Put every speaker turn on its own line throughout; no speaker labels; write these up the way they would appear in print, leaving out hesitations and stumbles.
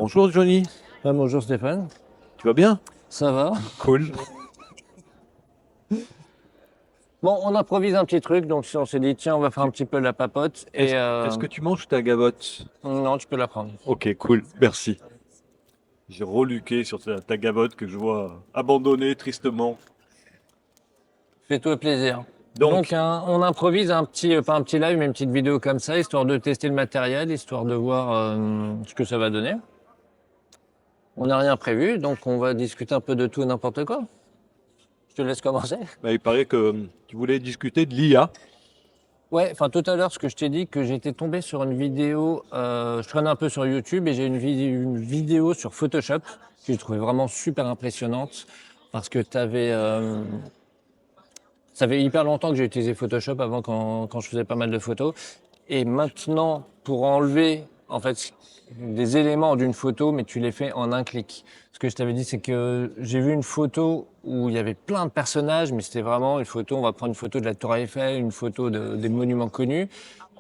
Bonjour Johnny,
Bonjour Stéphane,
tu vas bien?
ça va?
Cool.
Bon, on improvise un petit truc, donc on s'est dit, tiens, on va faire un petit peu la papote,
Est-ce est-ce que tu manges ta gavotte?
non, tu peux la prendre.
Ok, cool, merci. J'ai reluqué sur ta gavotte que je vois abandonnée tristement.
Fais-toi plaisir. Donc,
Donc,
on improvise un petit, pas un petit live, mais une petite vidéo comme ça, histoire de tester le matériel, histoire de voir ce que ça va donner. On n'a rien prévu, donc on va discuter un peu de tout et n'importe quoi. Je te laisse commencer.
bah, il paraît que tu voulais discuter de l'IA.
Ouais, enfin tout à l'heure, ce que je t'ai dit, que j'étais tombé sur une vidéo, je traîne un peu sur YouTube et j'ai une vidéo sur Photoshop que j'ai trouvé vraiment super impressionnante parce que ça fait hyper longtemps que j'ai utilisé Photoshop avant quand je faisais pas mal de photos. Et maintenant, pour enlever en fait des éléments d'une photo, mais tu les fais en un clic. Ce que je t'avais dit, c'est que j'ai vu une photo où il y avait plein de personnages, mais c'était vraiment une photo. On va prendre une photo de la Tour Eiffel, une photo des monuments connus.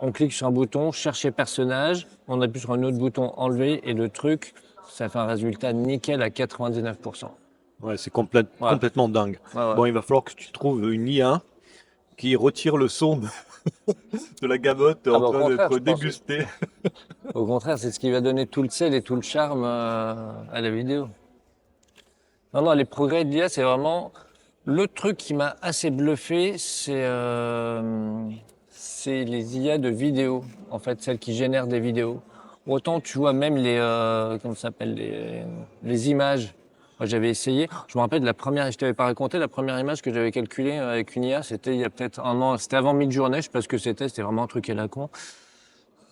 On clique sur un bouton, chercher personnage. On appuie sur un autre bouton, enlever, et le truc, ça fait un résultat nickel à 99%.
Ouais, c'est
Ouais,
complètement dingue.
ouais, ouais.
Bon, il va falloir que tu trouves une IA qui retire le son de la gavotte
Ah
en
bah au
train
contraire,
d'être
je pense.
dégustée.
Au contraire, c'est ce qui va donner tout le sel et tout le charme à la vidéo. Non, non, les progrès de l'IA, c'est vraiment. Le truc qui m'a assez bluffé, c'est les IA de vidéo, en fait, celles qui génèrent des vidéos. Autant, tu vois, même comment ça s'appelle, les images. Moi, j'avais essayé. Je me rappelle de la première, je t'avais pas raconté, la première image que j'avais calculée avec une IA, c'était il y a peut-être un an, c'était avant Midjourney, je sais pas ce que c'était vraiment un truc à la con.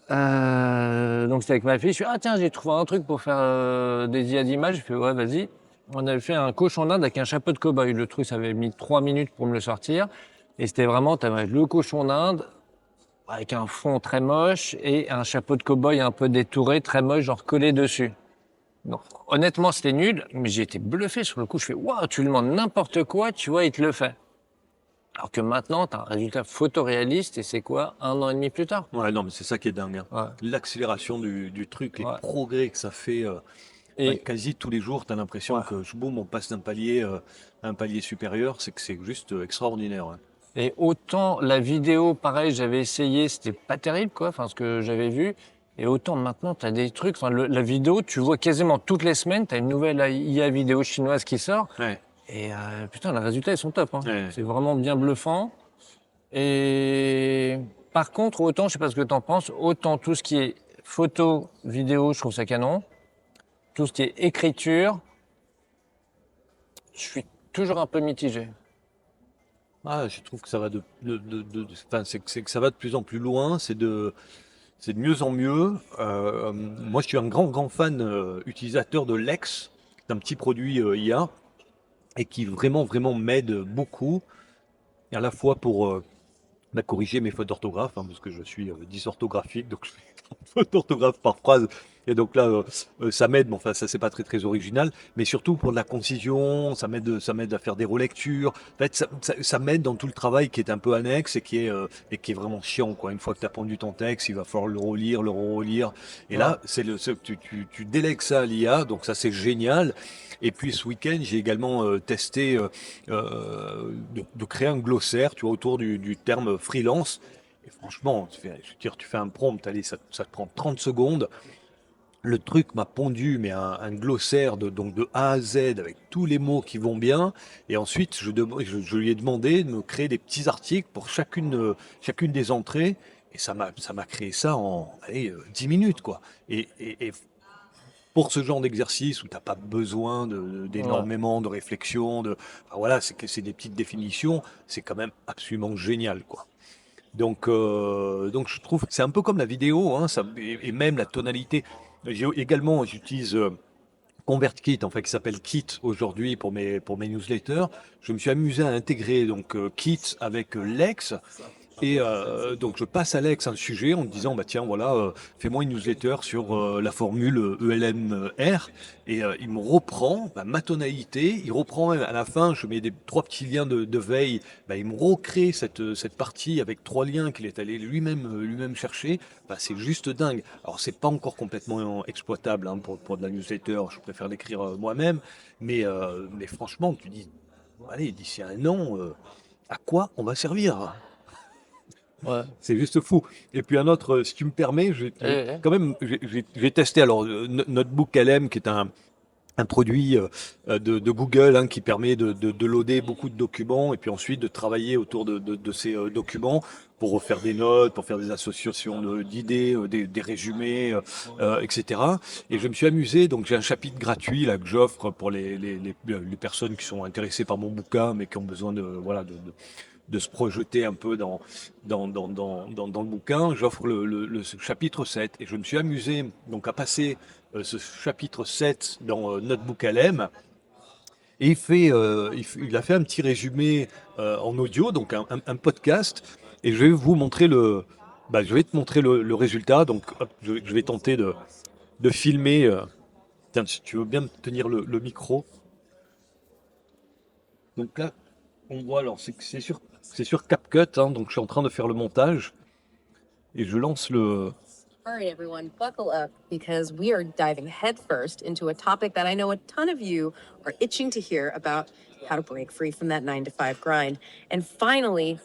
Donc c'était avec ma fille, je suis ah tiens j'ai trouvé un truc pour faire des IA d'images, je fais ouais vas-y. On avait fait un cochon d'Inde avec un chapeau de cow-boy. Le truc ça avait mis 3 minutes pour me le sortir. Et c'était vraiment, t'avais le cochon d'Inde avec un fond très moche et un chapeau de cow-boy un peu détouré, très moche, genre collé dessus. Donc honnêtement c'était nul, mais j'ai été bluffé sur le coup. Je fais waouh, tu lui demandes n'importe quoi, tu vois, il te le fait. Alors que maintenant, tu as un résultat photoréaliste et c'est quoi, 1 an et demi plus tard?
Ouais, non, mais c'est ça qui est dingue, hein.
Ouais,
L'accélération du truc, les
ouais.
progrès que ça fait. Enfin,
Et
quasi tous les jours, tu as l'impression
ouais.
que boum, on passe d'un palier à un palier supérieur. C'est que c'est juste extraordinaire, hein.
Et autant la vidéo, pareil, j'avais essayé, c'était pas terrible, quoi, enfin, ce que j'avais vu. Et autant maintenant, tu as des trucs, enfin, la vidéo, tu vois quasiment toutes les semaines, tu as une nouvelle IA vidéo chinoise qui sort.
Ouais,
Et putain, les résultats, ils sont top, hein.
ouais.
C'est vraiment bien bluffant. Et par contre, autant, je sais pas ce que tu en penses, autant tout ce qui est photo, vidéo, je trouve ça canon. Tout ce qui est écriture, je suis toujours un peu mitigé.
Ah, je trouve que ça va enfin, c'est que ça va de plus en plus loin. C'est de mieux en mieux. Moi, je suis un grand fan utilisateur de Lex, c'est un petit produit IA et qui vraiment m'aide beaucoup, et à la fois pour corriger mes fautes d'orthographe, hein, parce que je suis dysorthographique, donc je fais 30 fautes d'orthographe par phrase. Et donc là, ça m'aide, mais enfin, ça c'est pas très original, mais surtout pour de la concision, ça m'aide à faire des relectures. En fait, ça m'aide dans tout le travail qui est un peu annexe et qui est vraiment chiant, quoi. Une fois que tu as pondu ton texte, il va falloir le relire. Et
Ouais.
là, tu délègues ça à l'IA, donc ça c'est génial. Et puis ce week-end, j'ai également testé de créer un glossaire, tu vois, autour du terme freelance. Et franchement, je veux dire, tu fais un prompt, allez, ça te prend 30 secondes. Le truc m'a pondu, mais un glossaire donc de A à Z avec tous les mots qui vont bien. Et ensuite, je lui ai demandé de me créer des petits articles pour chacune des entrées. Et ça m'a créé ça en, allez, 10 minutes, quoi. Et pour ce genre d'exercice où tu n'as pas besoin
Ouais.
d'énormément de réflexion, enfin voilà, c'est que c'est des petites définitions, c'est quand même absolument génial, quoi. Donc je trouve que c'est un peu comme la vidéo, hein, et même la tonalité. J'utilise ConvertKit, en fait, qui s'appelle Kit aujourd'hui pour mes newsletters. Je me suis amusé à intégrer donc Kit avec Lex. Et donc je passe à Alex un sujet en me disant bah tiens voilà fais-moi une newsletter sur la formule ELMR et il me reprend ma tonalité, il reprend même à la fin, je mets des trois petits liens de veille, bah, il me recrée cette partie avec trois liens qu'il est allé lui-même chercher, bah, c'est juste dingue. Alors c'est pas encore complètement exploitable hein, pour de la newsletter, je préfère l'écrire moi-même, mais franchement tu dis allez d'ici un an à quoi on va servir?
Ouais.
C'est juste fou. Et puis un autre, si tu me permets,
Et,
quand même, j'ai testé alors Notebook LM, qui est un produit de Google hein, qui permet de loader beaucoup de documents et puis ensuite de travailler autour de ces documents pour faire des notes, pour faire des associations d'idées, des résumés, etc. Et je me suis amusé, donc j'ai un chapitre gratuit là que j'offre pour les personnes qui sont intéressées par mon bouquin mais qui ont besoin voilà, de se projeter un peu dans le bouquin. J'offre le chapitre 7 et je me suis amusé donc à passer ce chapitre 7 dans Notebook LM et il a fait un petit résumé en audio, donc un podcast et je vais vous montrer je vais te montrer le résultat. Donc hop, je vais tenter de filmer. Tiens, si tu veux bien me tenir le micro. Donc là, on voit, alors c'est sur CapCut, hein, donc je suis en train de faire le montage et je lance le.
All right, everyone, buckle up because we are diving headfirst into a topic that I know a ton of you are itching to hear about: how to break free from that 9 to 5 grind and finally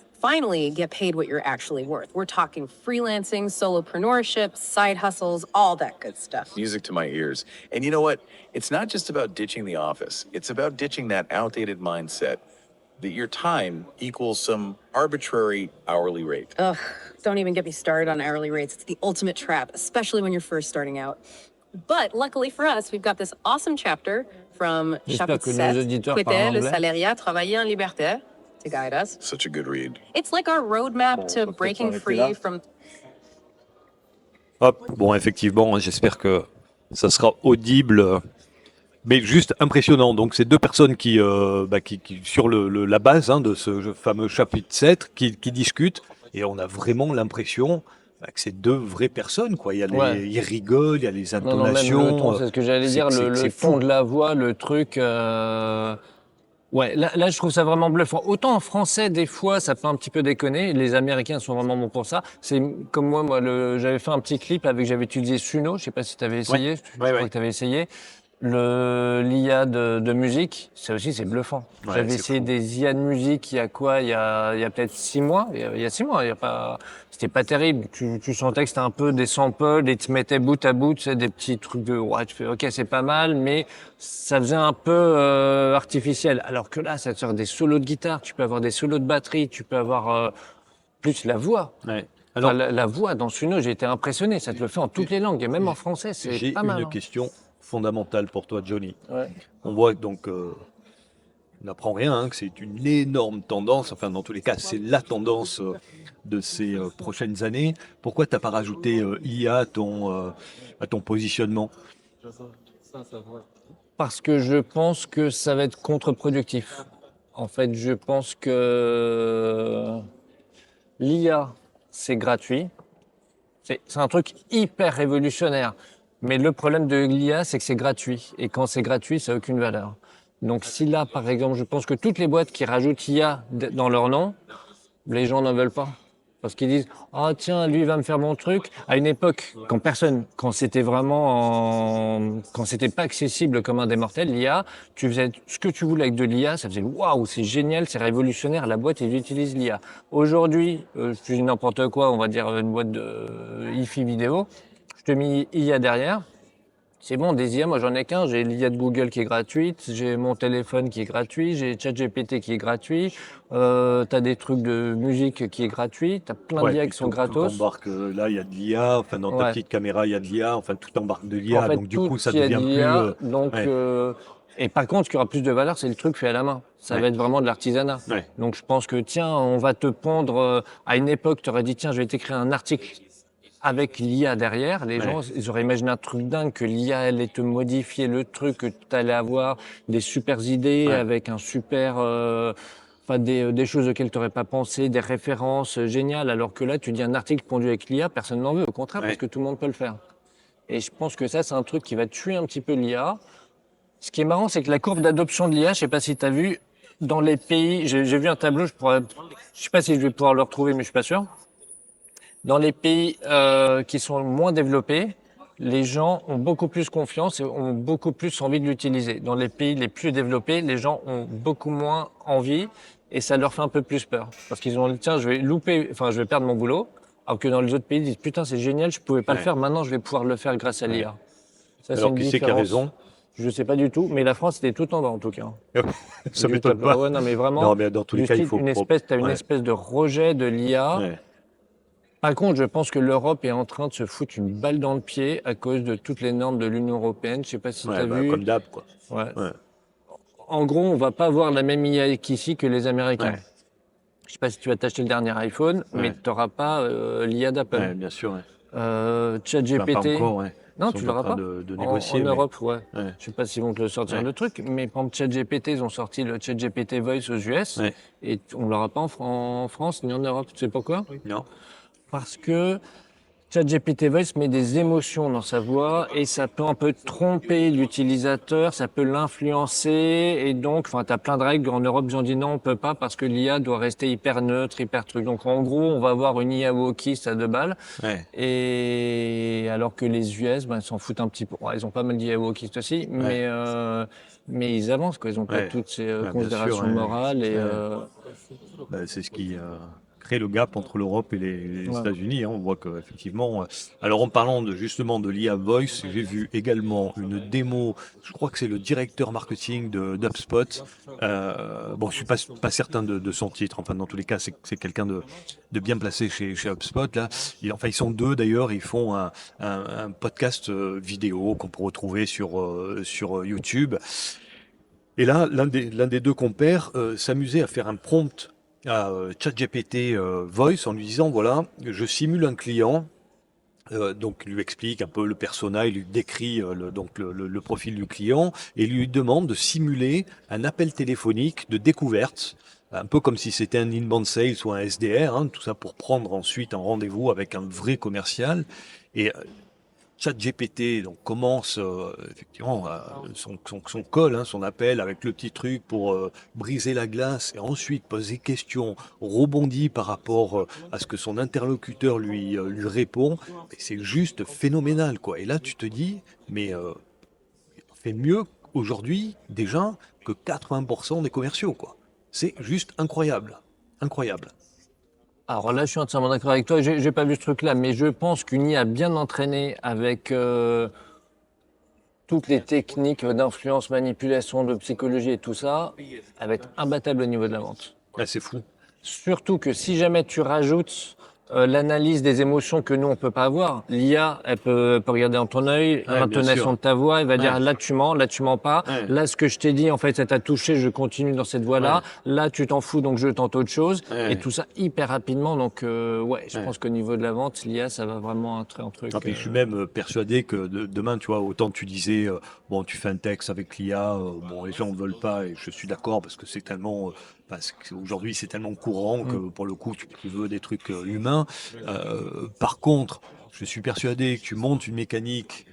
get paid what you're actually worth. We're talking freelancing, solopreneurship, side hustles, all that good stuff.
Music to my ears. And you know what? It's not just about ditching the office, it's about ditching that outdated mindset that your time equals some arbitrary hourly rate.
Ugh, don't even get me started on hourly rates. It's the ultimate trap, especially when you're first starting out. But luckily for us, we've got this awesome chapter from
j'espère
chapitre
que nos
7,
auditeurs
Quitter
parlent
le
anglais.
salariat, travailler en liberté, to guide us.
Such a good read.
It's like our roadmap to breaking free from.
Hop, bon, effectivement, hein, j'espère que ça sera audible, mais juste impressionnant. Donc, c'est deux personnes qui sur la base hein, de ce fameux chapitre 7, qui discutent, et on a vraiment l'impression que c'est deux vraies personnes, quoi.
Ouais.
Ils rigolent, il y a les
Non, non, même le
intonations.
ton, c'est ce que j'allais dire, le
c'est
ton
fou.
de la voix, le truc. Ouais, là, je trouve ça vraiment bluffant. Autant en français, des fois, ça peut un petit peu déconner. Les Américains sont vraiment bons pour ça. C'est comme moi, j'avais fait un petit clip j'avais utilisé Suno. Je sais pas si tu avais essayé. Je
Ouais,
crois
ouais.
que tu avais essayé. L'IA de musique, ça aussi, c'est bluffant.
Ouais,
J'avais
c'est
essayé
fou.
des IA de musique il y a quoi? Il y a peut-être 6 mois. Il y a 6 mois. Il y a pas, c'était pas terrible. Tu sentais que c'était un peu des samples et tu mettais bout à bout, tu sais, des petits trucs de, ouais, tu fais, ok, c'est pas mal, mais ça faisait un peu, artificiel. Alors que là, ça te sort des solos de guitare, tu peux avoir des solos de batterie, tu peux avoir, plus la voix.
Ouais.
Enfin,
Alors,
la voix dans Suno, j'ai été impressionné. Ça te le fait en toutes les langues et même en français, c'est
j'ai
pas mal.
une
Hein.
question fondamentale pour toi, Johnny.
Ouais.
On voit donc, on n'apprend rien, hein, que c'est une énorme tendance, enfin dans tous les cas, c'est la tendance de ces prochaines années. Pourquoi tu n'as pas rajouté IA à ton positionnement?
Parce que je pense que ça va être contre-productif. En fait, je pense que l'IA, c'est gratuit. C'est un truc hyper révolutionnaire. Mais le problème de l'IA, c'est que c'est gratuit. Et quand c'est gratuit, ça n'a aucune valeur. Donc si là, par exemple, je pense que toutes les boîtes qui rajoutent IA dans leur nom, les gens n'en veulent pas. Parce qu'ils disent, ah tiens, lui va me faire mon truc. À une époque, quand c'était vraiment quand c'était pas accessible comme un des mortels, l'IA, tu faisais ce que tu voulais avec de l'IA, ça faisait waouh, c'est génial, c'est révolutionnaire, la boîte, ils utilisent l'IA. Aujourd'hui, je dis n'importe quoi, on va dire une boîte de hi-fi vidéo, je te mets IA derrière. C'est bon, des IA, moi j'en ai qu'un. J'ai l'IA de Google qui est gratuite, j'ai mon téléphone qui est gratuit, j'ai ChatGPT qui est gratuit, t'as des trucs de musique qui est gratuit, t'as plein
Ouais,
d'IA
puis
qui sont
tout
gratos.
embarque, là il y a de l'IA, enfin dans ta
Ouais.
petite caméra il y a de l'IA, enfin tout embarque de
En
l'IA,
fait,
donc du
tout
coup ça
il y a
devient plus.
d'IA, donc
Ouais,
et par contre, ce qui aura plus de valeur, c'est le truc fait à la main. Ça
ouais,
va être vraiment de l'artisanat.
ouais,
Donc je pense que tiens, on va te pondre. À une époque, tu aurais dit tiens, je vais t'écrire un article avec l'IA derrière. Les gens,
ouais.
ils auraient imaginé un truc dingue que l'IA allait te modifier le truc, que tu allais avoir des super idées
Ouais.
avec un super Enfin, des choses auxquelles tu n'aurais pas pensé, des références géniales, alors que là, tu dis un article pondu avec l'IA, personne n'en veut, au contraire,
Ouais.
parce que tout le monde peut le faire. Et je pense que ça, c'est un truc qui va tuer un petit peu l'IA. Ce qui est marrant, c'est que la courbe d'adoption de l'IA, je sais pas si tu as vu, dans les pays, j'ai vu un tableau, je sais pas si je vais pouvoir le retrouver, mais je suis pas sûr. Dans les pays qui sont moins développés, les gens ont beaucoup plus confiance et ont beaucoup plus envie de l'utiliser. Dans les pays les plus développés, les gens ont beaucoup moins envie et ça leur fait un peu plus peur. Parce qu'ils ont dit, tiens, je vais perdre mon boulot. Alors que dans les autres pays, ils disent, putain, c'est génial, je pouvais pas le
Ouais.
faire, maintenant je vais pouvoir le faire grâce à
Ouais.
l'IA. Ça, c'est
Alors,
une
qui c'est qui a
différence.
raison?
Je sais pas du tout, mais la France était tout en bas en tout cas.
Ça
Du
m'étonne
top.
pas.
Ouais, non, mais vraiment,
Non, mais dans tous les
du
cas, il
style,
faut.
t'as une
Ouais.
espèce de rejet de l'IA.
Ouais.
Par contre, je pense que l'Europe est en train de se foutre une balle dans le pied à cause de toutes les normes de l'Union européenne. Je sais pas si tu
Ouais,
as
bah,
vu.
comme d'hab, quoi.
Ouais.
Ouais.
En gros, on va pas avoir la même IA qu'ici que les Américains.
Ouais.
Je sais pas si tu vas t'acheter le dernier iPhone, mais
Ouais.
tu n'auras pas l'IA d'Apple.
Ouais, bien sûr, ouais. Enfin, pas
ChatGPT.
encore, ouais.
Non,
Ils
tu
sont en
l'auras
train
pas.
de
En
négocier, mais.
Europe, ouais.
Ouais.
Je sais pas s'ils vont te le sortir
Ouais.
le truc, mais par exemple, ChatGPT, ils ont sorti le ChatGPT Voice aux US
Ouais.
et on l'aura pas en France ni en Europe. Tu sais pourquoi?
Non.
Parce que ChatGPT Voice met des émotions dans sa voix et ça peut un peu tromper l'utilisateur, ça peut l'influencer et donc, enfin, t'as plein de règles. En Europe, ils ont dit non, on peut pas parce que l'IA doit rester hyper neutre, hyper truc. Donc, en gros, on va avoir une IA wokiste à 2 balles
Ouais.
et alors que les US, ben, ils s'en foutent un petit peu. Ouais, ils ont pas mal d'IA wokistes aussi, mais ils avancent, quoi. Ils ont pas
Ouais.
toutes ces
Ouais, bien sûr,
considérations
ouais.
morales et,
Ouais. Bah, c'est ce qui crée le gap entre l'Europe et les
ouais.
États-Unis, hein. On voit qu'effectivement. Alors, en parlant justement de l'IA Voice, j'ai vu également une démo. Je crois que c'est le directeur marketing d'HubSpot. Bon, je suis pas certain de son titre. Enfin, dans tous les cas, c'est quelqu'un de bien placé chez HubSpot. Là, enfin, ils sont deux d'ailleurs. Ils font un podcast vidéo qu'on peut retrouver sur YouTube. Et là, l'un des deux compères s'amusait à faire un prompt à ChatGPT Voice en lui disant, voilà, je simule un client, donc il lui explique un peu le persona, il lui décrit le profil du client et il lui demande de simuler un appel téléphonique de découverte, un peu comme si c'était un inbound sales ou un SDR, hein, tout ça pour prendre ensuite un rendez-vous avec un vrai commercial. Et ChatGPT donc commence effectivement son call, hein, son appel avec le petit truc pour briser la glace et ensuite pose des questions, rebondit par rapport à ce que son interlocuteur lui répond. Et c'est juste phénoménal, quoi. Et là, tu te dis, mais on fait mieux aujourd'hui déjà que 80% des commerciaux, quoi. C'est juste incroyable, incroyable.
Alors là, je suis entièrement d'accord avec toi. J'ai pas vu ce truc-là, mais je pense qu'une IA bien entraînée avec toutes les techniques d'influence, manipulation, de psychologie et tout ça, elle va être imbattable au niveau de la vente.
Là, c'est fou.
Surtout que si jamais tu rajoutes l'analyse des émotions que nous, on peut pas avoir, l'IA, elle peut regarder dans ton œil,
Ouais, bien
l'intonation
sûr.
de ta voix, elle va dire
Ouais.
là tu mens pas,
Ouais.
là ce que je t'ai dit, en fait, ça t'a touché, je continue dans cette voie-là, là tu t'en fous, donc je tente autre chose,
Ouais.
et tout ça hyper rapidement. Donc, ouais, je
Ouais.
pense qu'au niveau de la vente, l'IA, ça va vraiment être un truc.
Ah, puis je suis même persuadé que demain, tu vois, autant tu disais, bon, tu fais un texte avec l'IA, bon, les gens ne veulent pas, et je suis d'accord parce que c'est tellement, parce qu'aujourd'hui c'est tellement courant que pour le coup, tu veux des trucs humains. Par contre, je suis persuadé que tu montes une mécanique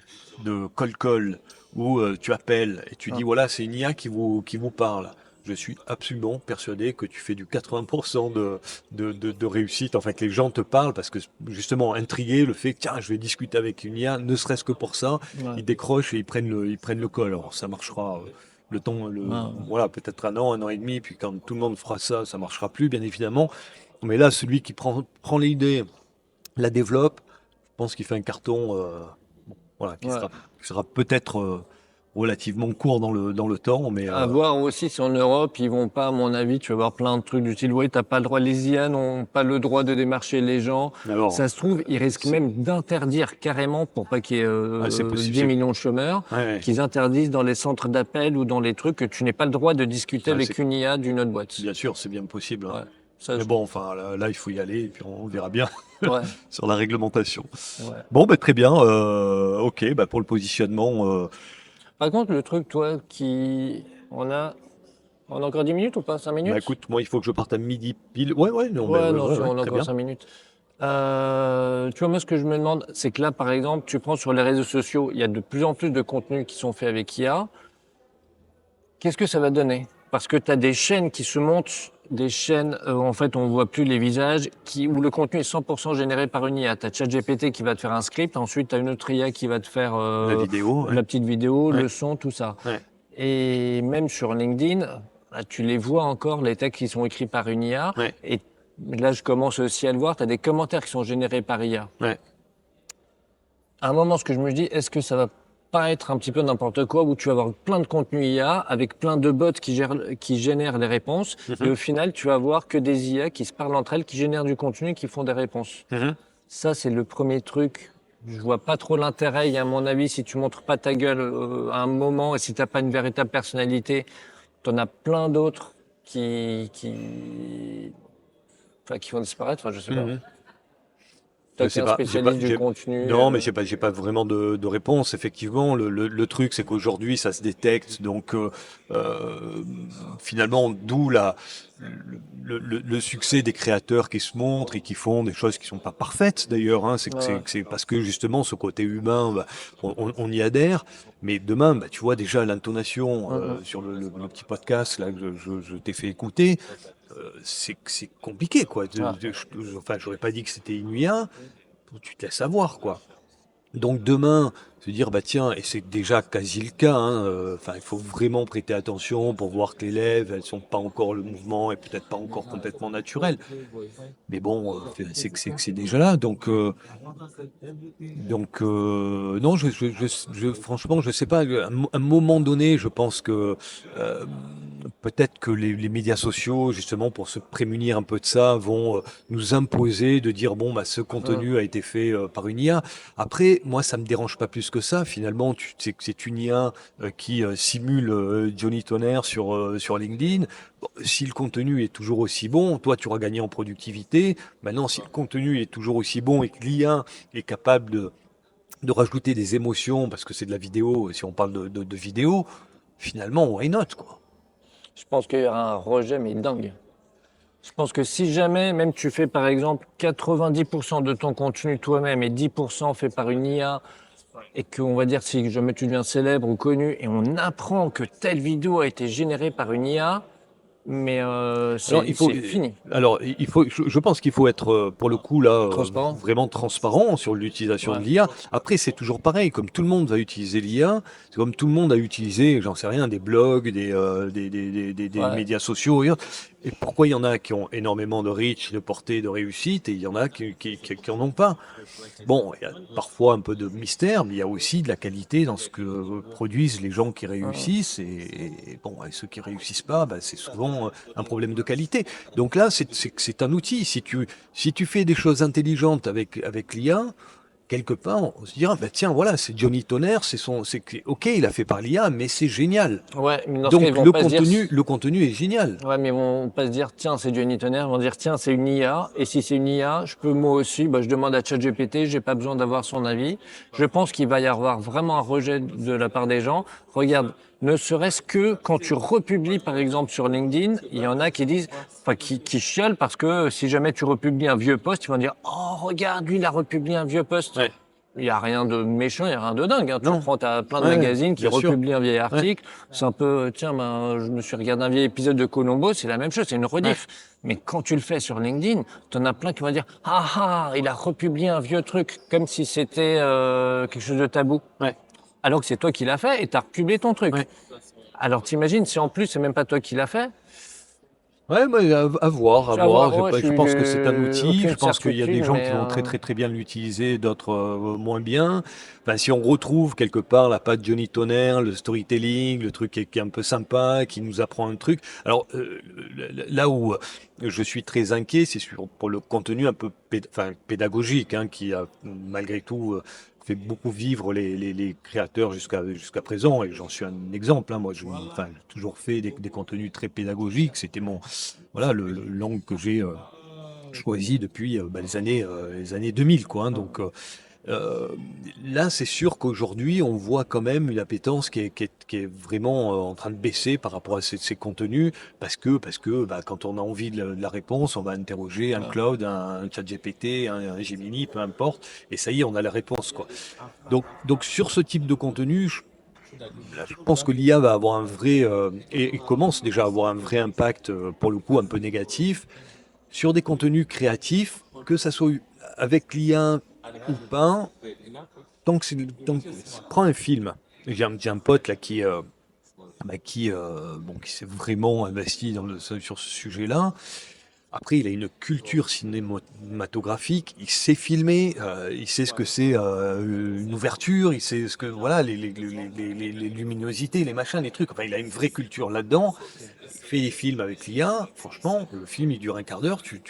de call où tu appelles et tu dis, voilà, c'est une IA qui vous parle. Je suis absolument persuadé que tu fais du 80% de réussite, enfin que les gens te parlent parce que justement intrigué le fait que tiens je vais discuter avec une IA, ne serait-ce que pour ça,
Ouais.
ils décrochent et ils prennent le call. Alors ça marchera le temps, voilà peut-être un an et demi, puis quand tout le monde fera ça, ça marchera plus bien évidemment. Mais là celui qui prend l'idée, la développe, je pense qu'il fait un carton, voilà,
Ouais.
qui sera peut-être relativement court dans le temps, mais
À voir aussi si en Europe, ils vont pas, à mon avis, tu vas voir plein de trucs du style, ouais, t'as pas le droit, les IA n'ont pas le droit de démarcher les gens.
alors,
Ça se trouve, ils risquent
c'est-
même d'interdire carrément, pour pas qu'il y ait
c'est possible,
10 millions de chômeurs,
ouais, ouais.
qu'ils interdisent dans les centres d'appel ou dans les trucs que tu n'aies pas le droit de discuter
Ouais,
avec
c'est-
une IA d'une autre boîte.
Bien sûr, c'est bien possible, hein.
Ouais. Ça,
Mais bon, enfin, là, il faut y aller et puis on verra bien
ouais,
sur la réglementation.
ouais.
Bon, bah, très bien. Ok, bah, pour le positionnement,
Par contre, le truc, toi, on a On a encore 10 minutes ou pas? 5 minutes?
Bah écoute, moi il faut que je parte à midi pile. Ouais, non, mais
Ouais, non, si on a
très
encore
bien.
5 minutes. Tu vois, moi, ce que je me demande, c'est que là, par exemple, tu prends sur les réseaux sociaux, il y a de plus en plus de contenus qui sont faits avec IA. Qu'est-ce que ça va donner? Parce que tu as des chaînes qui se montent, des chaînes, en fait, on voit plus les visages, où le contenu est 100% généré par une IA. Tu as ChatGPT qui va te faire un script, ensuite tu as une autre IA qui va te faire
La vidéo, ouais.
la petite vidéo,
Ouais.
le son, tout ça.
Ouais.
Et même sur LinkedIn, là, tu les vois encore, les textes qui sont écrits par une IA.
Ouais.
Et là, je commence aussi à le voir, tu as des commentaires qui sont générés par IA.
Ouais.
À un moment, ce que je me dis, est-ce que ça va pas être un petit peu n'importe quoi, où tu vas avoir plein de contenu IA avec plein de bots qui génèrent les réponses, et au final, tu vas avoir que des IA qui se parlent entre elles, qui génèrent du contenu et qui font des réponses. Ça, c'est le premier truc. Je vois pas trop l'intérêt. Et à mon avis, si tu montres pas ta gueule à un moment et si t'as pas une véritable personnalité, t'en as plein d'autres qui vont disparaître. Enfin, je sais pas.
Je
Toi qui
sais
es un
pas,
spécialiste du contenu.
non, mais j'ai pas vraiment de réponse. Effectivement, le truc, c'est qu'aujourd'hui, ça se détecte. Donc, finalement, d'où le succès des créateurs qui se montrent et qui font des choses qui sont pas parfaites d'ailleurs. Hein.
Ouais.
C'est parce que justement, ce côté humain, bah, on y adhère. Mais demain, bah, tu vois déjà l'intonation sur le petit podcast là que je t'ai fait écouter. C'est compliqué, quoi.
Ah.
Enfin, j'aurais pas dit que c'était une IA. Tu te laisses avoir, quoi. Donc demain, se dire, bah tiens, et c'est déjà quasi le cas, hein, enfin, il faut vraiment prêter attention pour voir que les lèvres, elles sont pas encore, le mouvement est peut-être pas encore complètement naturel. Mais bon, c'est que c'est déjà là. Non, franchement, je sais pas. À un moment donné, je pense que euh, peut-être que les médias sociaux, justement, pour se prémunir un peu de ça, vont nous imposer de dire bon, bah, ce contenu a été fait par une IA. Après, moi, ça me dérange pas plus que ça. Finalement, tu sais que c'est une IA qui simule Johnny Tonnerre sur LinkedIn. Bon, si le contenu est toujours aussi bon, toi, tu auras gagné en productivité. Maintenant, si le contenu est toujours aussi bon et que l'IA est capable de rajouter des émotions, parce que c'est de la vidéo, si on parle de vidéo, finalement, why not, quoi.
Je pense qu'il y aura un rejet, mais dingue. Je pense que si jamais, même tu fais par exemple 90% de ton contenu toi-même et 10% fait par une IA, et qu'on va dire si jamais tu deviens célèbre ou connu, et on apprend que telle vidéo a été générée par une IA, mais
Alors,
c'est fini.
je pense qu'il faut être, pour le coup, là,
Transparent.
vraiment transparent sur l'utilisation de
Ouais.
l'IA. Après, c'est toujours pareil, comme tout le monde va utiliser l'IA, c'est comme tout le monde a utilisé, j'en sais rien, des blogs, des
Ouais.
médias sociaux et autres. Et pourquoi il y en a qui ont énormément de reach, de portée, de réussite, et il y en a qui en ont pas? Bon, il y a parfois un peu de mystère, mais il y a aussi de la qualité dans ce que produisent les gens qui réussissent. Et bon, et ceux qui réussissent pas, bah, c'est souvent un problème de qualité. Donc là, c'est un outil. Si tu fais des choses intelligentes avec l'IA, quelque part, on se dira, bah, tiens, voilà, c'est Johnny Tonnerre, ok, il a fait par l'IA, mais c'est génial.
Ouais, mais dans ce cas,
Donc
ils vont pas se dire.
le contenu est génial.
Ouais, mais ils vont pas se dire, tiens, c'est Johnny Tonnerre. Ils vont dire, tiens, c'est une IA. Et si c'est une IA, je peux moi aussi, bah, je demande à ChatGPT, j'ai pas besoin d'avoir son avis. Je pense qu'il va y avoir vraiment un rejet de la part des gens. Regarde, ne serait-ce que quand tu republies, par exemple, sur LinkedIn, il y en a qui disent, enfin, qui chiolent parce que si jamais tu republies un vieux post, ils vont dire, oh, regarde, lui, il a republié un vieux post.
Ouais.
Il n'y a rien de méchant, il n'y a rien de dingue. Hein. Tu
Non.
prends, t'as plein de
Ouais,
magazines qui
bien sûr.
republient un vieil article. C'est un peu, tiens, ben, je me suis regardé un vieil épisode de Columbo, c'est la même chose, c'est une rediff. Mais quand tu le fais sur LinkedIn, t'en as plein qui vont dire, ah ah, il a republié un vieux truc, comme si c'était quelque chose de tabou.
Ouais.
Alors que c'est toi qui l'as fait et t'as republié ton truc.
Ouais.
Alors t'imagines, si en plus c'est même pas toi qui l'as fait,
Ouais, mais à voir, à
à
voir.
voir, ouais,
Je pense que c'est un
j'ai
outil.
aucune
Je pense qu'il y a des
certitude,
gens
mais
qui vont très bien l'utiliser, d'autres moins bien. Enfin, si on retrouve quelque part la patte Johnny Tonnerre, le storytelling, le truc qui est un peu sympa, qui nous apprend un truc. Alors là où je suis très inquiet, c'est pour le contenu un peu pédagogique, hein, qui a malgré tout fait beaucoup vivre les créateurs jusqu'à présent, et j'en suis un exemple. Hein. Moi, j'ai toujours fait des contenus très pédagogiques. C'était voilà, le langue que j'ai choisi depuis les années 2000, quoi. Hein. Donc, Là, c'est sûr qu'aujourd'hui, on voit quand même une appétence qui est vraiment en train de baisser par rapport à ces contenus, parce que bah, quand on a envie de la réponse, on va interroger un Claude, un ChatGPT, un Gemini, peu importe, et ça y est, on a la réponse, quoi. Donc sur ce type de contenu, là, je pense que l'IA va avoir un vrai, et commence déjà à avoir un vrai impact, pour le coup, un peu négatif, sur des contenus créatifs, que ça soit avec l'IA ou pas. Prends un film. J'ai un pote là qui s'est vraiment investi sur ce sujet-là. Après, il a une culture cinématographique, il sait filmer, il sait ce que c'est une ouverture, il sait ce que voilà les luminosités, les machins, les trucs. Enfin, il a une vraie culture là-dedans. Il fait des films avec l'IA. Franchement, le film il dure un quart d'heure, tu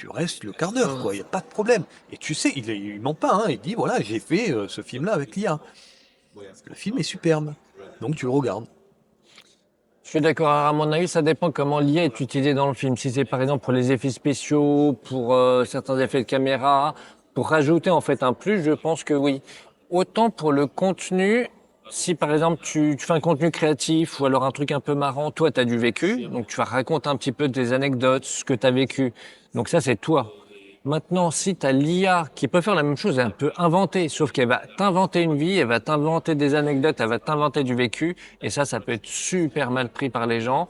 restes le quart d'heure, quoi. Il y a pas de problème. Et tu sais, il ment pas. Hein, il dit voilà, j'ai fait ce film-là avec l'IA. Le film est superbe, donc tu le regardes.
Je suis d'accord. Alors, à mon avis, ça dépend comment l'IA est utilisée dans le film. Si c'est par exemple pour les effets spéciaux, pour certains effets de caméra, pour rajouter en fait un plus, je pense que oui. Autant pour le contenu, si par exemple tu fais un contenu créatif ou alors un truc un peu marrant, toi tu as du vécu, donc tu vas raconter un petit peu des anecdotes, ce que tu as vécu. Donc ça c'est toi. Maintenant, si tu as l'IA qui peut faire la même chose, elle peut inventer, sauf qu'elle va t'inventer une vie, elle va t'inventer des anecdotes, elle va t'inventer du vécu, et ça peut être super mal pris par les gens.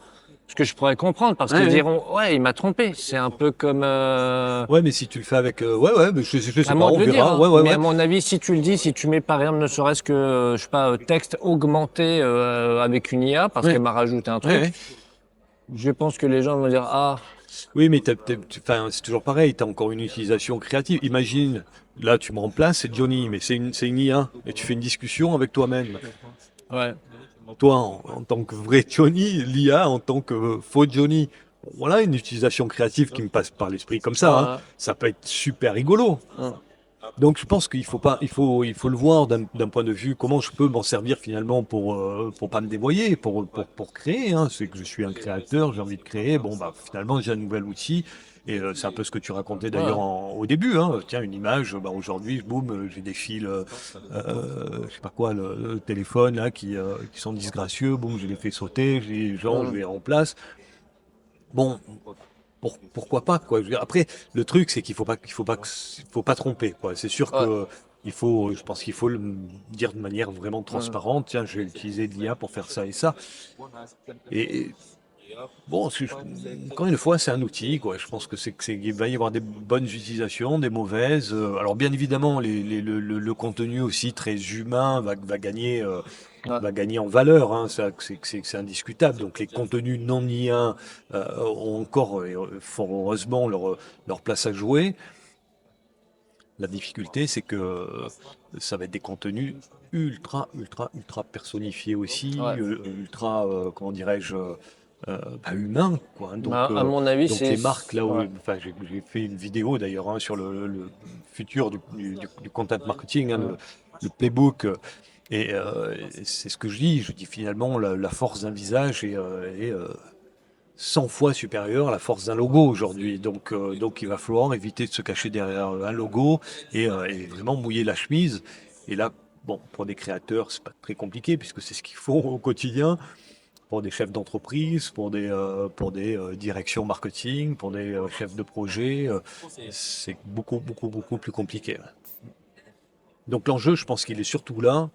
Ce que je pourrais comprendre, parce qu'ils
Ouais, ouais.
diront, ouais, il m'a trompé. C'est un peu comme,
Ouais, mais si tu le fais avec, ouais, mais je sais
à
pas,
moi de
on
le dire,
verra.
hein.
Ouais, ouais,
Mais à
ouais.
mon avis, si tu le dis, si tu mets par exemple, ne serait-ce que, je sais pas, texte augmenté avec une IA, parce
Ouais,
qu'elle m'a rajouté un
ouais,
truc,
ouais.
je pense que les gens vont dire, ah,
Oui, mais enfin, c'est toujours pareil, tu as encore une utilisation créative. Imagine, là, tu me remplaces, c'est Johnny, mais c'est une IA, et tu fais une discussion avec toi-même.
ouais.
Toi, en tant que vrai Johnny, l'IA en tant que faux Johnny. Voilà une utilisation créative qui me passe par l'esprit comme ça. Hein.
Ah,
Ça peut être super rigolo.
ah,
Donc je pense qu'il faut pas, il faut le voir d'un point de vue comment je peux m'en servir finalement pour pas me dévoyer, pour créer. Hein. C'est que je suis un créateur, j'ai envie de créer. Bon bah finalement j'ai un nouvel outil et c'est un peu ce que qui racontais d'ailleurs
ouais.
au début. Hein. Tiens une image, bah aujourd'hui boum, j'ai des fils, je sais pas quoi, le téléphone là qui sont disgracieux. Boum, je les fais sauter, j'ai les gens, je
Hmm.
les remplace. Bon, pourquoi pas quoi. Je veux dire, après, le truc c'est qu'il faut pas tromper quoi. C'est sûr
Ouais.
que je pense qu'il faut le dire de manière vraiment
Hmm.
transparente. Tiens, je vais utiliser de l'IA pour faire ça et ça. Et bon, encore une fois, c'est un outil quoi. Je pense il va y avoir des bonnes utilisations, des mauvaises. Alors bien évidemment, le contenu aussi très humain va gagner.
Ouais.
Va gagner en valeur, hein, ça, c'est indiscutable. Donc les contenus non IA ont encore, fort heureusement, leur place à jouer. La difficulté, c'est que ça va être des contenus ultra, ultra, ultra personnifiés aussi,
Ouais.
ultra, comment dirais-je, bah, humains, quoi. Hein.
Bah,
Donc,
à mon avis,
donc
c'est,
les marques, là où,
ouais.
enfin, j'ai fait une vidéo d'ailleurs hein, sur le futur du content marketing, hein,
Hmm.
le playbook. Et c'est ce que je dis. Je dis finalement, la force d'un visage est 100 fois supérieure à la force d'un logo aujourd'hui. Donc il va falloir éviter de se cacher derrière un logo et vraiment mouiller la chemise. Et là, bon, pour des créateurs, c'est pas très compliqué puisque c'est ce qu'ils font au quotidien. Pour des chefs d'entreprise, pour des directions marketing, pour des chefs de projet, c'est beaucoup, beaucoup, beaucoup plus compliqué. Ouais. Donc l'enjeu, je pense qu'il est surtout là,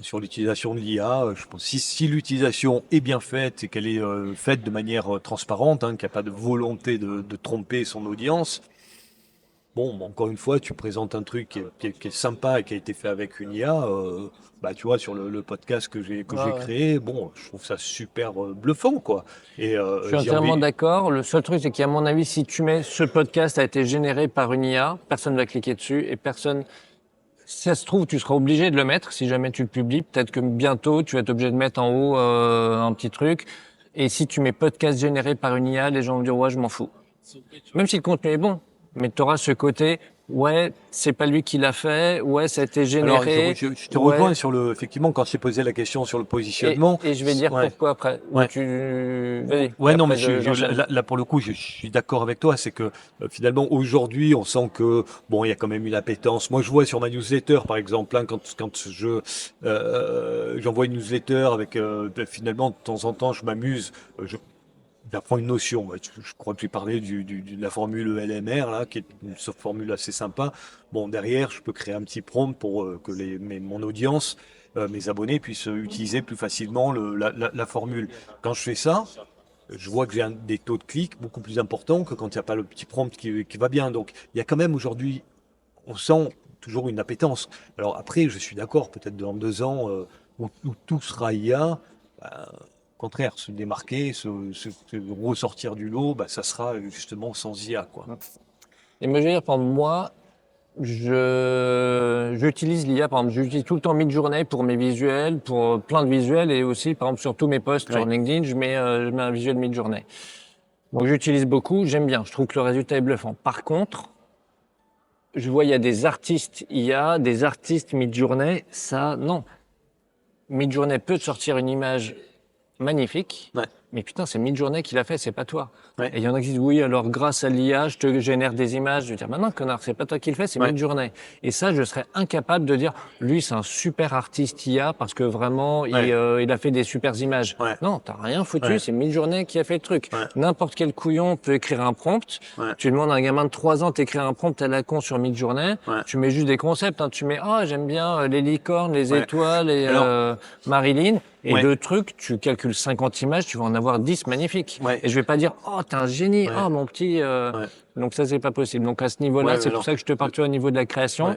sur l'utilisation de l'IA. Je pense si l'utilisation est bien faite et qu'elle est faite de manière transparente, hein, qu'il n'y a pas de volonté de tromper son audience, bon, encore une fois, tu présentes un truc qui est sympa et qui a été fait avec une IA. Bah, tu vois, sur le podcast que j'ai
Ouais, ouais.
créé, bon, je trouve ça super bluffant, quoi. Et
Je suis
j'ai
entièrement
envie.
d'accord. Le seul truc, c'est qu'à mon avis, si tu mets ce podcast a été généré par une IA, personne va cliquer dessus et personne. Si ça se trouve, tu seras obligé de le mettre si jamais tu le publies. Peut-être que bientôt, tu vas être obligé de mettre en haut un petit truc. Et si tu mets podcast généré par une IA, les gens vont dire ouais, je m'en fous. Même si le contenu est bon, mais tu auras ce côté ouais, c'est pas lui qui l'a fait, ouais, ça a été
Alors,
généré.
je te
ouais.
rejoins sur effectivement, quand je t'ai posé la question sur le positionnement.
Et je vais dire
Ouais.
pourquoi après.
Ouais.
Vas-y,
Ouais,
et
non,
après
mais
j'enchaîne.
là, pour le coup, je suis d'accord avec toi. C'est que finalement, aujourd'hui, on sent que, bon, il y a quand même une appétence. Moi, je vois sur ma newsletter, par exemple, hein, quand j'envoie une newsletter avec, finalement, de temps en temps, je m'amuse. J'apprends une notion. Ouais, je crois que tu parlais de la formule LMR, là, qui est une formule assez sympa. Bon, derrière, je peux créer un petit prompt pour que mon audience, mes abonnés puissent utiliser plus facilement la formule. Quand je fais ça, je vois que j'ai des taux de clics beaucoup plus importants que quand il n'y a pas le petit prompt qui va bien. Donc, il y a quand même aujourd'hui, on sent toujours une appétence. Alors après, je suis d'accord, peut-être dans 2 ans, où tout sera IA, au contraire, se démarquer, se ressortir du lot, bah, ça sera justement sans IA, quoi.
Et me dire, par exemple, moi, j'utilise l'IA, par exemple, j'utilise tout le temps Midjourney pour mes visuels, pour plein de visuels, et aussi, par exemple, sur tous mes posts sur
Ouais.
LinkedIn, je mets un visuel Midjourney. Donc j'utilise beaucoup, j'aime bien, je trouve que le résultat est bluffant. Par contre, je vois, il y a des artistes IA, des artistes Midjourney, ça, non. Midjourney peut te sortir une image magnifique,
Ouais.
mais putain, c'est Midjourney qui l'a fait, c'est pas toi.
Ouais.
Et il y en a qui disent, oui, alors grâce à l'IA, je te génère des images. Je vais dire, maintenant, connard, c'est pas toi qui le fais, c'est
Ouais.
Midjourney. Et ça, je serais incapable de dire, lui, c'est un super artiste IA parce que vraiment,
Ouais.
il a fait des super images.
Ouais.
Non, t'as rien foutu,
Ouais.
c'est Midjourney qui a fait le truc.
Ouais.
N'importe quel couillon peut écrire un prompt.
Ouais.
Tu demandes à un gamin de 3 ans d'écrire un prompt à la con sur Midjourney.
Ouais.
Tu mets juste des concepts, hein. Tu mets, ah, j'aime bien les licornes, les
Ouais.
étoiles et
Alors-
Marilyn. Et
Ouais.
le truc, tu calcules 50 images, tu vas en avoir 10 magnifiques.
Ouais.
Et je vais pas dire, oh, t'es un génie,
Ouais.
oh, mon petit.
Ouais.
Donc ça, c'est pas possible. Donc à ce niveau-là,
Ouais,
c'est
mais
pour
non.
ça que je te parle tu vois, au niveau de la création.
Ouais.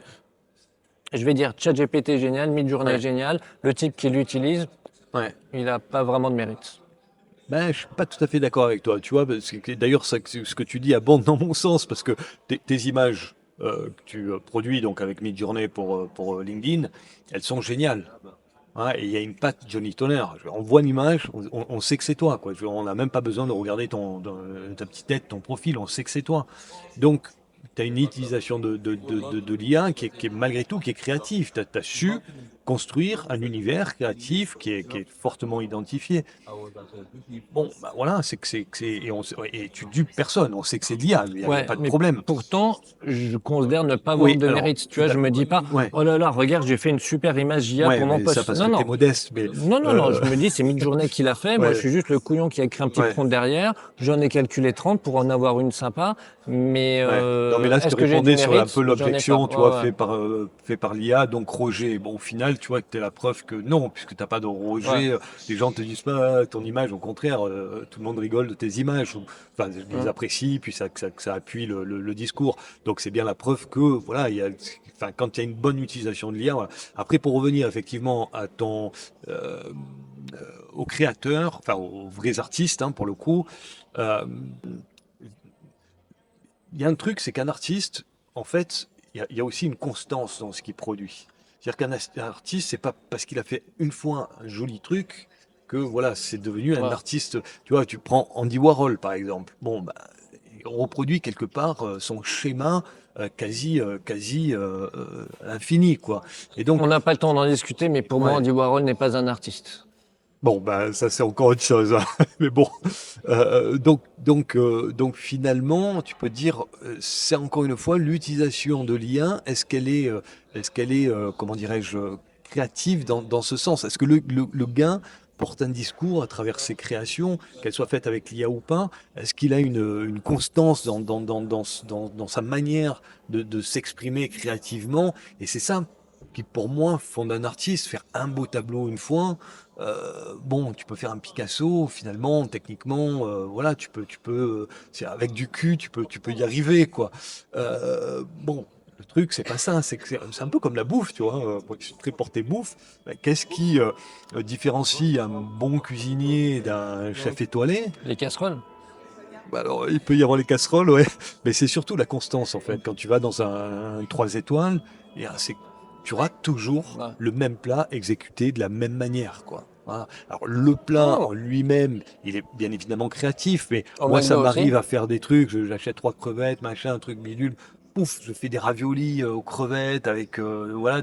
Je vais dire, ChatGPT est génial, Midjourney
Ouais.
est génial. Le type qui l'utilise,
Ouais.
il a pas vraiment de mérite.
Ben, je suis pas tout à fait d'accord avec toi, tu vois, parce que d'ailleurs, ce que tu dis abonde dans mon sens, parce que tes images que tu produis donc avec Midjourney pour LinkedIn, elles sont géniales. Hein, et il y a une patte Johnny Toner. On voit l'image, on sait que c'est toi, quoi. On n'a même pas besoin de regarder ta petite tête, ton profil, on sait que c'est toi. Donc, tu as une utilisation de l'IA qui est malgré tout qui est créative. Tu as su construire un univers créatif qui est fortement identifié. Bon, bah voilà, et tu dupes personne, on sait que c'est de l'IA, il n'y a
Ouais,
pas de
mais
problème.
pourtant, je considère ne pas avoir
Oui,
de
alors,
mérite. Tu vois, je me dis pas,
ouais,
oh là là, regarde, j'ai fait une super image IA
ouais,
pour mon
mais ça
post.
parce
Non,
que tu es
non.
modeste, mais
Non, non, non, je me dis, c'est Midjourney qui l'a fait. Moi, je
ouais,
suis juste le couillon qui a écrit un petit
ouais.
prompt derrière. J'en ai calculé 30 pour en avoir une sympa. Mais
Ouais. Non, mais là, je te
est-ce que j'ai du
répondais sur un
mérite?
peu
J'en ai pas.
l'objection, tu vois,
Ouais,
fait par l'IA, donc Roger. Bon, au final, tu vois que tu es la preuve que non, puisque t'as pas de
ouais. Ouais.
Roger, les gens te disent pas ton image, au contraire, tout le monde rigole de tes images. Enfin, je les
Hum.
apprécie, puis que ça appuie le discours. Donc, c'est bien la preuve que, voilà, enfin, quand il y a une bonne utilisation de l'IA, voilà. Après, pour revenir effectivement à euh, aux créateurs, enfin, aux vrais artistes, hein, pour le coup, euh, il y a un truc, c'est qu'un artiste, en fait, il y a aussi une constance dans ce qu'il produit. C'est-à-dire qu'un artiste, c'est pas parce qu'il a fait une fois un joli truc que voilà, c'est devenu un
Ouais.
artiste. Tu vois, tu prends Andy Warhol par exemple. Bon, bah, il reproduit quelque part son schéma quasi infini, quoi. Et donc,
On n'a pas le temps d'en discuter, mais pour moi,
ouais.
Andy Warhol n'est pas un artiste.
Bon, ben ça c'est encore autre chose, hein. Mais bon, donc finalement, tu peux dire, c'est encore une fois l'utilisation de l'IA. Est-ce qu'elle est, comment dirais-je, créative dans ce sens? Est-ce que le gars porte un discours à travers ses créations, qu'elles soient faites avec l'IA ou pas? Est-ce qu'il a une constance dans sa manière de s'exprimer créativement? Et c'est ça qui, pour moi, font d'un artiste faire un beau tableau une fois. Bon, tu peux faire un Picasso, finalement, techniquement, voilà, avec du cul, tu peux y arriver, quoi. Bon, le truc, c'est pas ça, c'est un peu comme la bouffe, tu vois. Moi, je suis très porté bouffe. Ben, qu'est-ce qui différencie un bon cuisinier d'un chef étoilé?
Les casseroles?
Bah alors, il peut y avoir les casseroles, ouais, mais c'est surtout la constance, en fait. Quand tu vas dans un 3 étoiles, tu auras toujours
Ouais.
le même plat exécuté de la même manière, quoi. Voilà. Alors, le plat
Oh.
en lui-même, il est bien évidemment créatif, mais
Au
moi, ça
McDo aussi.
m'arrive à faire des trucs, j'achète 3 crevettes, machin, un truc bidule. pouf, je fais des raviolis aux crevettes avec voilà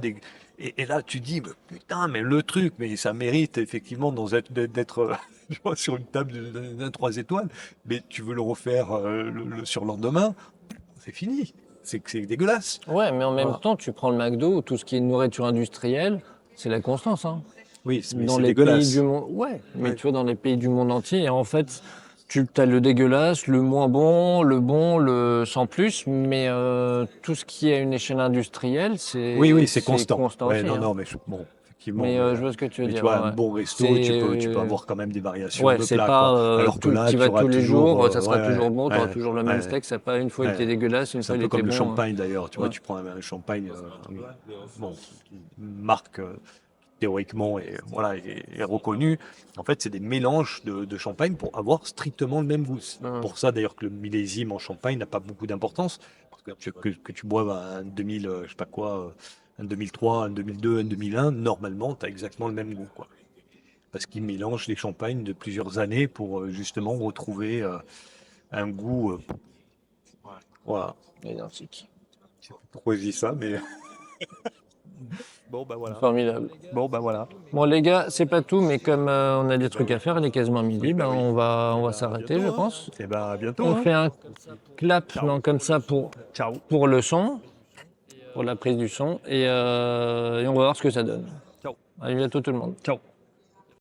et là tu dis bah, putain mais le truc mais ça mérite effectivement d'être je vois, sur une table d'un 3 étoiles, mais tu veux le refaire le surlendemain, c'est fini. C'est dégueulasse.
Ouais, mais en même
Voilà.
temps, tu prends le McDo ou tout ce qui est nourriture industrielle, c'est la constance, hein.
Oui, mais
Dans
c'est
les pays
dégueulasse.
du monde, ouais, mais
Ouais.
tu vois, dans les pays du monde entier, en fait, tu as le dégueulasse, le moins bon, le sans plus, mais tout ce qui est à une échelle industrielle,
Oui, c'est constant.
constant
Ouais,
aussi,
non,
hein.
non, mais bon, effectivement,
Mais
mais,
je vois ce que tu veux
mais tu
dire.
vois, un
Ouais.
bon resto,
C'est
tu peux avoir quand même des variations
ouais,
de
c'est
plats,
pas
quoi. Alors que
tout,
là,
tu
tu
vas
auras
tous les
toujours,
jours, ça sera toujours bon, tu auras
ouais,
toujours le même
ouais,
steak, ça pas une fois il
ouais.
était dégueulasse, une
C'est
fois
un
il
peu
était
comme le
bon.
champagne d'ailleurs. Tu vois,
Ouais.
tu prends un champagne, bon, une marque théoriquement voilà, est reconnue. En fait, c'est des mélanges de champagne pour avoir strictement le même goût. C'est
Hum.
pour ça d'ailleurs que le millésime en champagne n'a pas beaucoup d'importance. Parce que tu boives un 2000, je sais pas quoi, un 2003, un 2002, un 2001, normalement, tu as exactement le même goût, quoi. Parce qu'ils mélangent les champagnes de plusieurs années pour justement retrouver un goût. Voilà.
Identique.
Je sais pas pourquoi je dis ça, mais. Bon, bah voilà.
Formidable.
Bon, bah voilà.
Bon les gars, c'est pas tout, mais comme on a des trucs à faire, il est quasiment midi, ben, on va s'arrêter, je pense.
Et bah à bientôt.
On
Hein.
fait un clap non, comme ça
Ciao.
pour le son, pour la prise du son, et on va voir ce que ça donne.
Ciao.
À bientôt tout le monde.
Ciao.